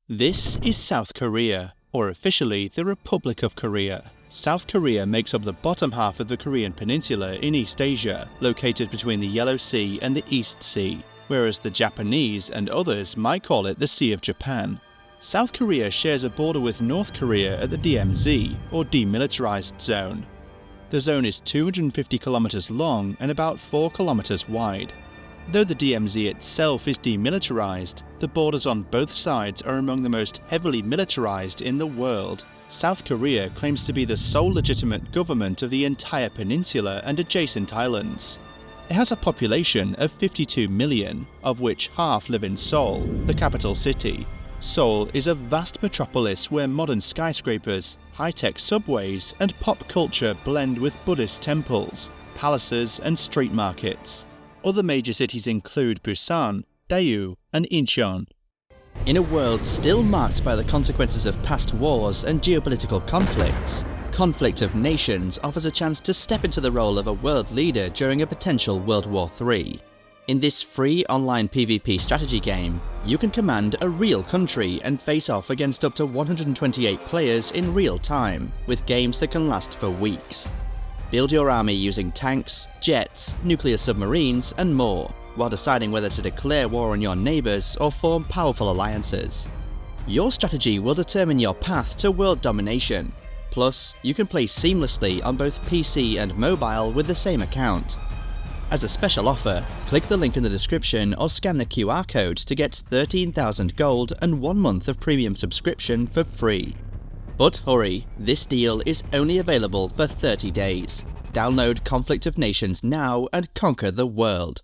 This is South Korea, or officially the Republic of Korea. South Korea makes up the bottom half of the Korean peninsula in East Asia, located between the Yellow Sea and the East Sea, whereas the Japanese and others might call it the Sea of Japan. South Korea shares a border with North Korea at the DMZ, or Demilitarized Zone. The zone is 250 kilometers long and about 4 kilometers wide. Though the DMZ itself is demilitarized, the borders on both sides are among the most heavily militarized in the world. South Korea claims to be the sole legitimate government of the entire peninsula and adjacent islands. It has a population of 52 million, of which half live in Seoul, the capital city. Seoul is a vast metropolis where modern skyscrapers, high-tech subways, and pop culture blend with Buddhist temples, palaces, and street markets. Other major cities include Busan, Daegu, and Incheon. In a world still marked by the consequences of past wars and geopolitical conflicts, Conflict of Nations offers a chance to step into the role of a world leader during a potential World War III. In this free online PvP strategy game, you can command a real country and face off against up to 128 players in real time, with games that can last for weeks. Build your army using tanks, jets, nuclear submarines, and more, while deciding whether to declare war on your neighbours or form powerful alliances. Your strategy will determine your path to world domination. Plus, you can play seamlessly on both PC and mobile with the same account. As a special offer, click the link in the description or scan the QR code to get 13,000 gold and 1 month of premium subscription for free. But hurry, this deal is only available for 30 days. Download Conflict of Nations now and conquer the world.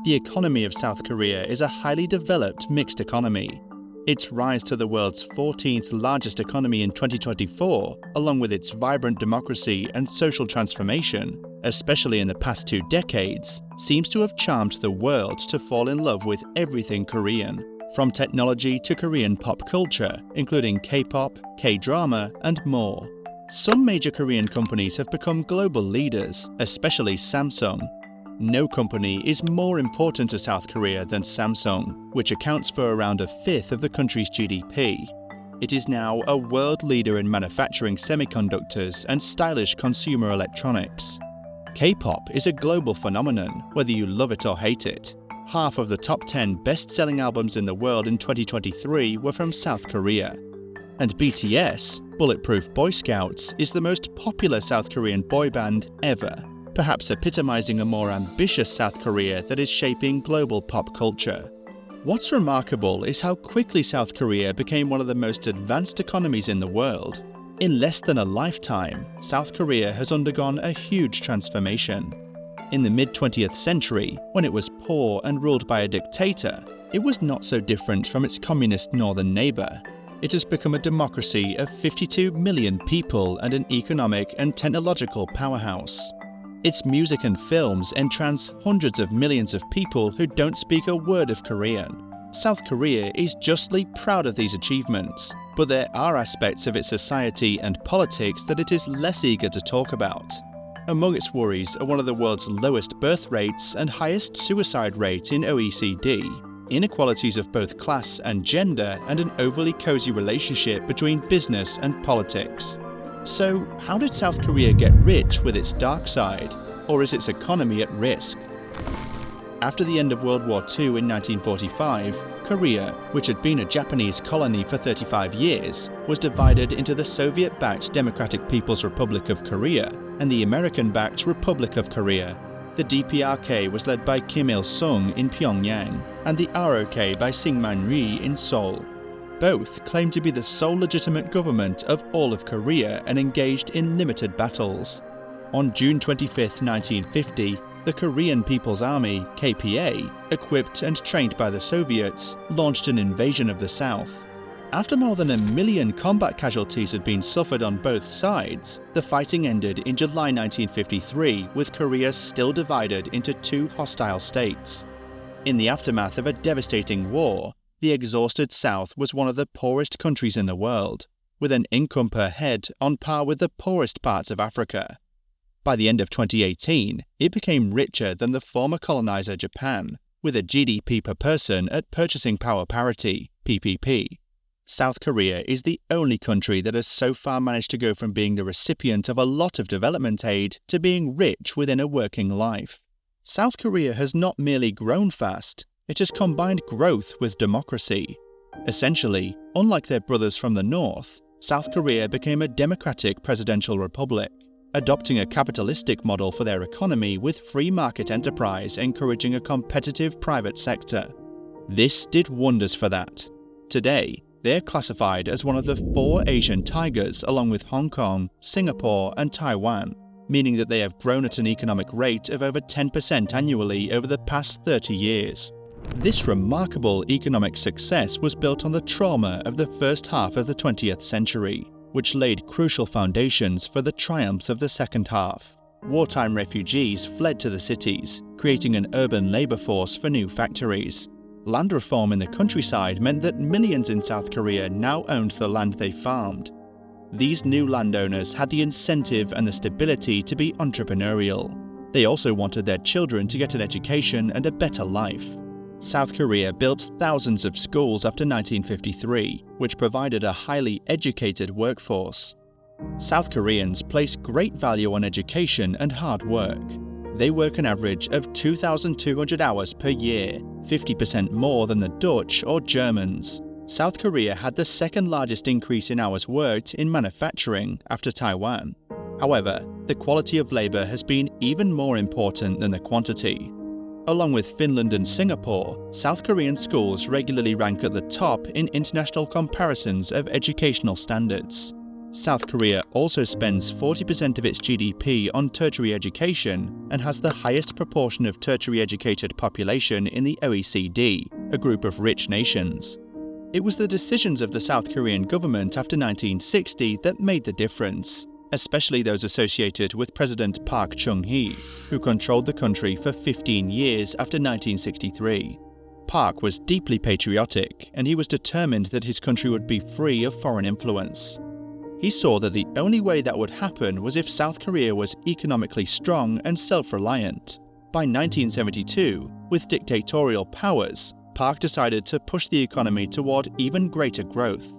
The economy of South Korea is a highly developed mixed economy. Its rise to the world's 14th largest economy in 2024, along with its vibrant democracy and social transformation, especially in the past 2 decades, seems to have charmed the world to fall in love with everything Korean. From technology to Korean pop culture, including K-pop, K-drama, and more. Some major Korean companies have become global leaders, especially Samsung. No company is more important to South Korea than Samsung, which accounts for around 1/5 of the country's GDP. It is now a world leader in manufacturing semiconductors and stylish consumer electronics. K-pop is a global phenomenon, whether you love it or hate it. Half of the top 10 best-selling albums in the world in 2023 were from South Korea. And BTS, Bulletproof Boy Scouts, is the most popular South Korean boy band ever, perhaps epitomizing a more ambitious South Korea that is shaping global pop culture. What's remarkable is how quickly South Korea became one of the most advanced economies in the world. In less than a lifetime, South Korea has undergone a huge transformation. In the mid-20th century, when it was poor and ruled by a dictator, it was not so different from its communist northern neighbour. It has become a democracy of 52 million people and an economic and technological powerhouse. Its music and films entrance hundreds of millions of people who don't speak a word of Korean. South Korea is justly proud of these achievements, but there are aspects of its society and politics that it is less eager to talk about. Among its worries are one of the world's lowest birth rates and highest suicide rate in OECD, inequalities of both class and gender, and an overly cozy relationship between business and politics. So, how did South Korea get rich with its dark side? Or is its economy at risk? After the end of World War II in 1945, Korea, which had been a Japanese colony for 35 years, was divided into the Soviet-backed Democratic People's Republic of Korea and the American-backed Republic of Korea. The DPRK was led by Kim Il-sung in Pyongyang, and the ROK by Syngman Rhee in Seoul. Both claimed to be the sole legitimate government of all of Korea and engaged in limited battles. On June 25, 1950, the Korean People's Army, KPA, equipped and trained by the Soviets, launched an invasion of the South. After more than 1 million combat casualties had been suffered on both sides, the fighting ended in July 1953, with Korea still divided into 2 hostile states. In the aftermath of a devastating war, the exhausted South was one of the poorest countries in the world, with an income per head on par with the poorest parts of Africa. By the end of 2018, it became richer than the former colonizer Japan, with a GDP per person at purchasing power parity, PPP. South Korea is the only country that has so far managed to go from being the recipient of a lot of development aid to being rich within a working life. South Korea has not merely grown fast, it has combined growth with democracy. Essentially, unlike their brothers from the north, South Korea became a democratic presidential republic, adopting a capitalistic model for their economy with free market enterprise encouraging a competitive private sector. This did wonders for that. Today, they are classified as one of the 4 Asian tigers along with Hong Kong, Singapore and Taiwan, meaning that they have grown at an economic rate of over 10% annually over the past 30 years. This remarkable economic success was built on the trauma of the first half of the 20th century, which laid crucial foundations for the triumphs of the second half. Wartime refugees fled to the cities, creating an urban labor force for new factories. Land reform in the countryside meant that millions in South Korea now owned the land they farmed. These new landowners had the incentive and the stability to be entrepreneurial. They also wanted their children to get an education and a better life. South Korea built thousands of schools after 1953, which provided a highly educated workforce. South Koreans place great value on education and hard work. They work an average of 2,200 hours per year, 50% more than the Dutch or Germans. South Korea had the second largest increase in hours worked in manufacturing after Taiwan. However, the quality of labor has been even more important than the quantity. Along with Finland and Singapore, South Korean schools regularly rank at the top in international comparisons of educational standards. South Korea also spends 40% of its GDP on tertiary education and has the highest proportion of tertiary educated population in the OECD, a group of rich nations. It was the decisions of the South Korean government after 1960 that made the difference, especially those associated with President Park Chung-hee, who controlled the country for 15 years after 1963. Park was deeply patriotic, and he was determined that his country would be free of foreign influence. He saw that the only way that would happen was if South Korea was economically strong and self-reliant. By 1972, with dictatorial powers, Park decided to push the economy toward even greater growth.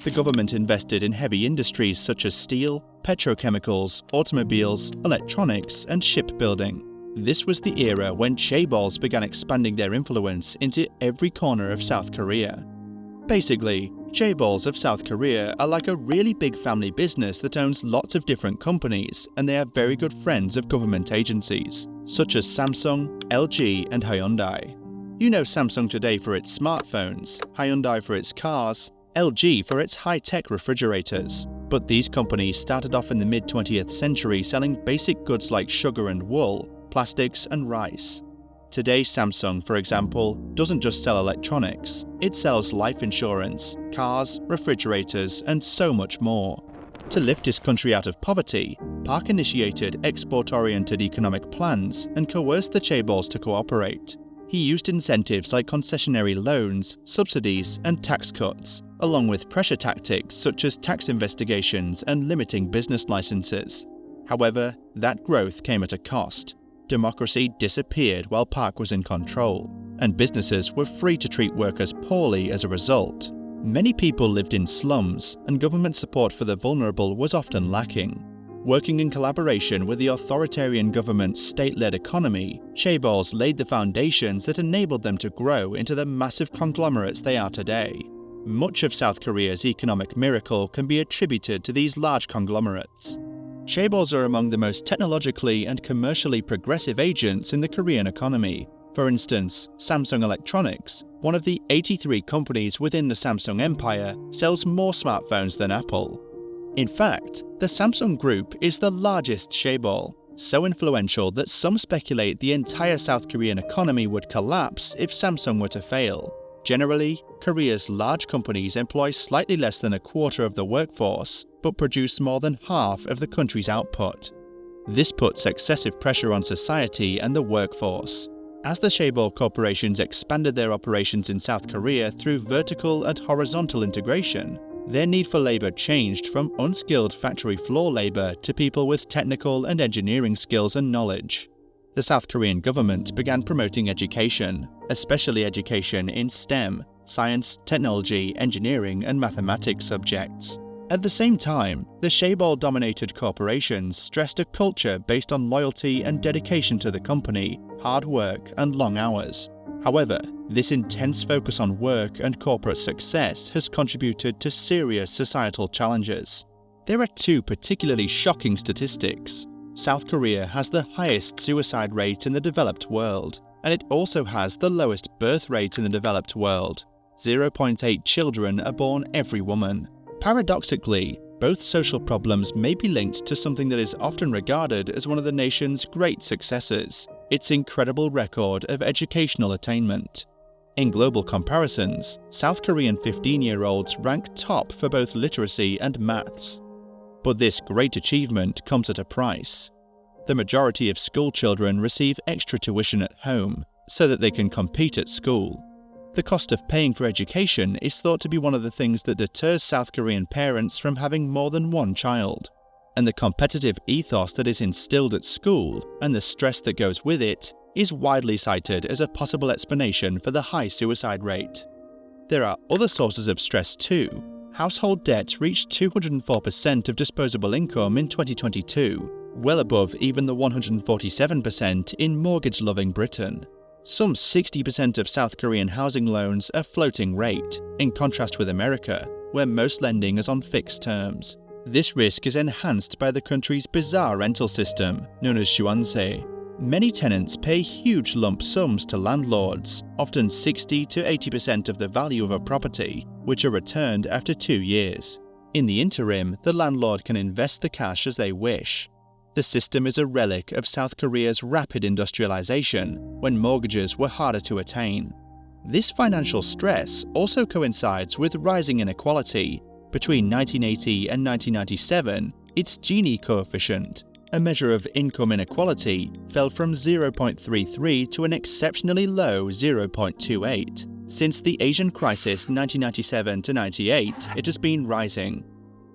The government invested in heavy industries such as steel, petrochemicals, automobiles, electronics, and shipbuilding. This was the era when chaebols began expanding their influence into every corner of South Korea. Basically, chaebols of South Korea are like a really big family business that owns lots of different companies, and they are very good friends of government agencies, such as Samsung, LG, and Hyundai. You know Samsung today for its smartphones, Hyundai for its cars, LG for its high-tech refrigerators. But these companies started off in the mid-20th century selling basic goods like sugar and wool, plastics and rice. Today, Samsung, for example, doesn't just sell electronics, it sells life insurance, cars, refrigerators, and so much more. To lift his country out of poverty, Park initiated export-oriented economic plans and coerced the chaebols to cooperate. He used incentives like concessionary loans, subsidies, and tax cuts, along with pressure tactics such as tax investigations and limiting business licenses. However, that growth came at a cost. Democracy disappeared while Park was in control, and businesses were free to treat workers poorly as a result. Many people lived in slums, and government support for the vulnerable was often lacking. Working in collaboration with the authoritarian government's state-led economy, chaebols laid the foundations that enabled them to grow into the massive conglomerates they are today. Much of South Korea's economic miracle can be attributed to these large conglomerates. Chaebols are among the most technologically and commercially progressive agents in the Korean economy. For instance, Samsung Electronics, one of the 83 companies within the Samsung empire, sells more smartphones than Apple. In fact, the Samsung Group is the largest chaebol, so influential that some speculate the entire South Korean economy would collapse if Samsung were to fail. Generally, Korea's large companies employ slightly less than a quarter of the workforce, but produce more than half of the country's output. This puts excessive pressure on society and the workforce. As the chaebol corporations expanded their operations in South Korea through vertical and horizontal integration, their need for labor changed from unskilled factory floor labor to people with technical and engineering skills and knowledge. The South Korean government began promoting education, especially education in STEM, science, technology, engineering, and mathematics subjects. At the same time, the chaebol-dominated corporations stressed a culture based on loyalty and dedication to the company, hard work, and long hours. However, this intense focus on work and corporate success has contributed to serious societal challenges. There are two particularly shocking statistics. South Korea has the highest suicide rate in the developed world, and it also has the lowest birth rate in the developed world. 0.8 children are born every woman. Paradoxically, both social problems may be linked to something that is often regarded as one of the nation's great successes, its incredible record of educational attainment. In global comparisons, South Korean 15-year-olds rank top for both literacy and maths. But this great achievement comes at a price. The majority of school children receive extra tuition at home so that they can compete at school. The cost of paying for education is thought to be one of the things that deters South Korean parents from having more than one child. And the competitive ethos that is instilled at school, and the stress that goes with it, is widely cited as a possible explanation for the high suicide rate. There are other sources of stress too. Household debt reached 204% of disposable income in 2022, well above even the 147% in mortgage-loving Britain. Some 60% of South Korean housing loans are floating rate, in contrast with America, where most lending is on fixed terms. This risk is enhanced by the country's bizarre rental system, known as shuanse. Many tenants pay huge lump sums to landlords, often 60 to 80% of the value of a property, which are returned after 2 years. In the interim, the landlord can invest the cash as they wish. The system is a relic of South Korea's rapid industrialization, when mortgages were harder to attain. This financial stress also coincides with rising inequality. Between 1980 and 1997, its Gini coefficient, a measure of income inequality, fell from 0.33 to an exceptionally low 0.28. Since the Asian crisis 1997 to 98, it has been rising.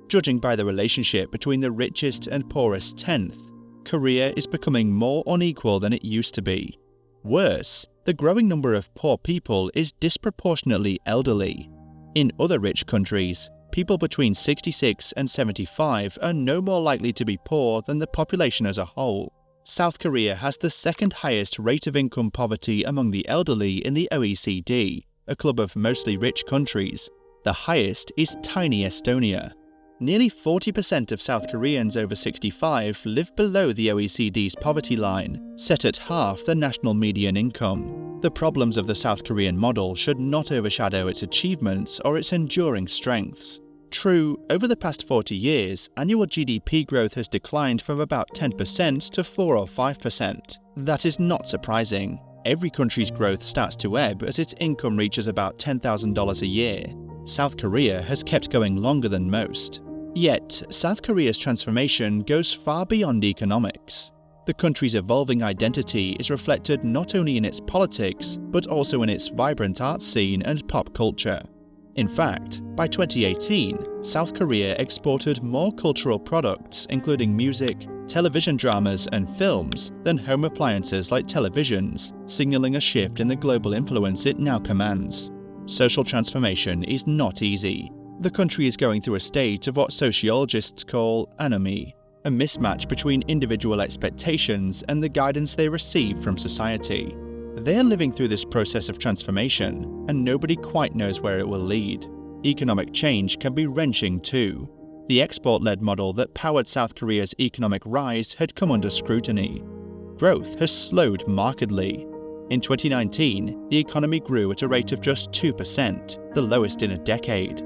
Judging by the relationship between the richest and poorest tenth, Korea is becoming more unequal than it used to be. Worse, the growing number of poor people is disproportionately elderly. In other rich countries, people between 66 and 75 are no more likely to be poor than the population as a whole. South Korea has the second highest rate of income poverty among the elderly in the OECD, a club of mostly rich countries. The highest is tiny Estonia. Nearly 40% of South Koreans over 65 live below the OECD's poverty line, set at half the national median income. The problems of the South Korean model should not overshadow its achievements or its enduring strengths. True, over the past 40 years, annual GDP growth has declined from about 10% to 4 or 5%. That is not surprising. Every country's growth starts to ebb as its income reaches about $10,000 a year. South Korea has kept going longer than most. Yet, South Korea's transformation goes far beyond economics. The country's evolving identity is reflected not only in its politics, but also in its vibrant art scene and pop culture. In fact, by 2018, South Korea exported more cultural products, including music, television dramas, and films, than home appliances like televisions, signaling a shift in the global influence it now commands. Social transformation is not easy. The country is going through a state of what sociologists call anomie, a mismatch between individual expectations and the guidance they receive from society. They are living through this process of transformation, and nobody quite knows where it will lead. Economic change can be wrenching too. The export-led model that powered South Korea's economic rise had come under scrutiny. Growth has slowed markedly. In 2019, the economy grew at a rate of just 2%, the lowest in a decade.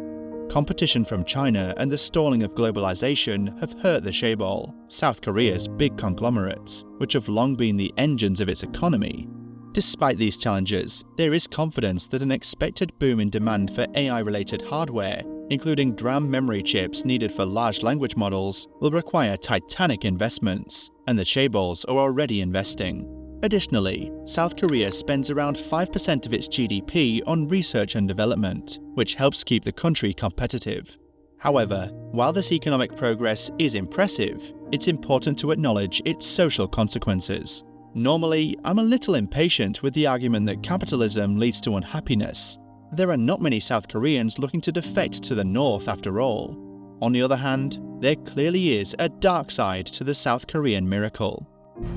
Competition from China and the stalling of globalization have hurt the chaebol, South Korea's big conglomerates, which have long been the engines of its economy. Despite these challenges, there is confidence that an expected boom in demand for AI-related hardware, including DRAM memory chips needed for large language models, will require titanic investments, and the chaebols are already investing. Additionally, South Korea spends around 5% of its GDP on research and development, which helps keep the country competitive. However, while this economic progress is impressive, it's important to acknowledge its social consequences. Normally, I'm a little impatient with the argument that capitalism leads to unhappiness. There are not many South Koreans looking to defect to the north after all. On the other hand, there clearly is a dark side to the South Korean miracle.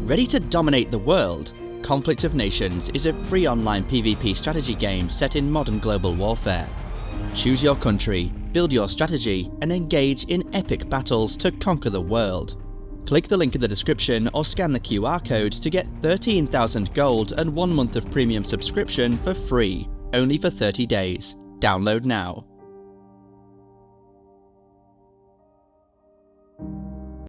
Ready to dominate the world? Conflict of Nations is a free online PvP strategy game set in modern global warfare. Choose your country, build your strategy, and engage in epic battles to conquer the world. Click the link in the description or scan the QR code to get 13,000 gold and 1 month of premium subscription for free, only for 30 days. Download now.